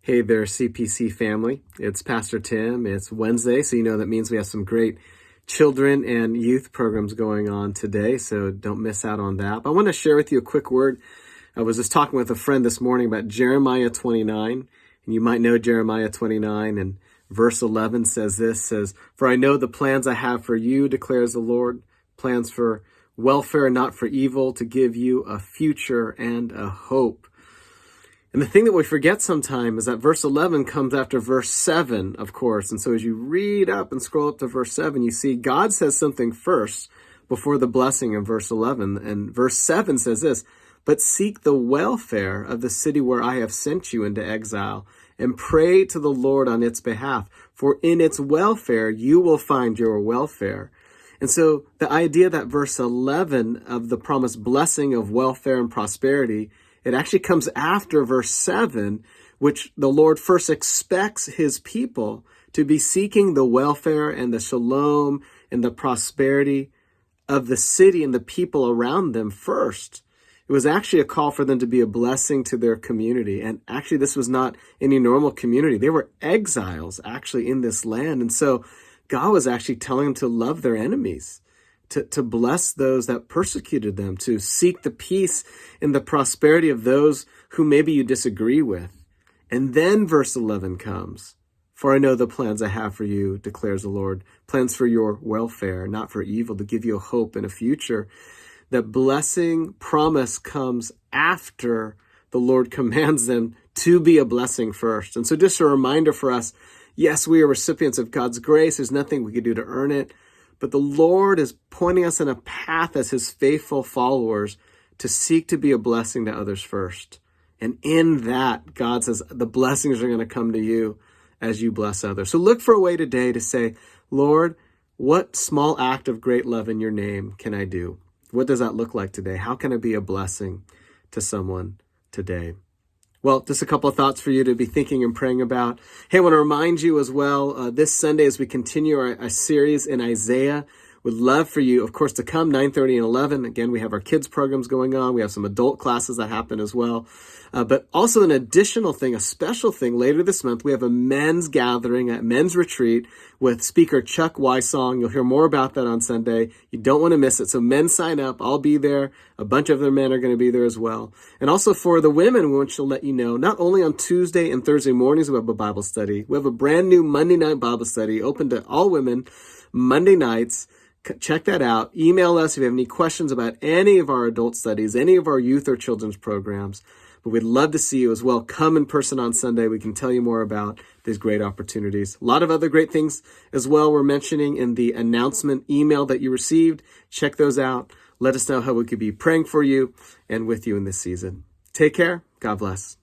Hey there, CPC family. It's Pastor Tim. It's Wednesday, so you know that means we have some great children and youth programs going on today, so don't miss out on that. But I want to share with you a quick word. I was just talking with a friend this morning about Jeremiah 29, and you might know Jeremiah 29, and verse 11 says, "For I know the plans I have for you, declares the Lord, plans for welfare and not for evil, to give you a future and a hope." And the thing that we forget sometimes is that verse 11 comes after verse 7, of course. And so as you read up and scroll up to verse 7, you see God says something first before the blessing in verse 11. And verse 7 says this, "But seek the welfare of the city where I have sent you into exile, and pray to the Lord on its behalf. For in its welfare you will find your welfare." And so the idea that verse 11 of the promised blessing of welfare and prosperity, it actually comes after verse 7, which the Lord first expects his people to be seeking the welfare and the shalom and the prosperity of the city and the people around them first. It was actually a call for them to be a blessing to their community. And actually, this was not any normal community. They were exiles actually in this land. And so God was actually telling them to love their enemies, to bless those that persecuted them, to seek the peace and the prosperity of those who maybe you disagree with. And then verse 11 comes. "For I know the plans I have for you, declares the Lord, plans for your welfare, not for evil, to give you a hope and a future." That blessing promise comes after the Lord commands them to be a blessing first. And so just a reminder for us, yes, we are recipients of God's grace. There's nothing we can do to earn it. But the Lord is pointing us in a path as his faithful followers to seek to be a blessing to others first. And in that, God says the blessings are going to come to you as you bless others. So look for a way today to say, "Lord, what small act of great love in your name can I do? What does that look like today? How can I be a blessing to someone today?" Well, just a couple of thoughts for you to be thinking and praying about. Hey, I want to remind you as well, this Sunday as we continue our series in Isaiah, would love for you, of course, to come 9:30 and 11. Again, we have our kids programs going on. We have some adult classes that happen as well. But also an additional thing, a special thing later this month, we have a men's gathering, a men's retreat with speaker Chuck Wysong. You'll hear more about that on Sunday. You don't want to miss it. So men sign up. I'll be there. A bunch of other men are going to be there as well. And also for the women, we want to let you know, not only on Tuesday and Thursday mornings we have a Bible study, we have a brand new Monday night Bible study open to all women Monday nights. Check that out. Email us if you have any questions about any of our adult studies, any of our youth or children's programs. But we'd love to see you as well. Come in person on Sunday. We can tell you more about these great opportunities. A lot of other great things as well we're mentioning in the announcement email that you received. Check those out. Let us know how we could be praying for you and with you in this season. Take care. God bless.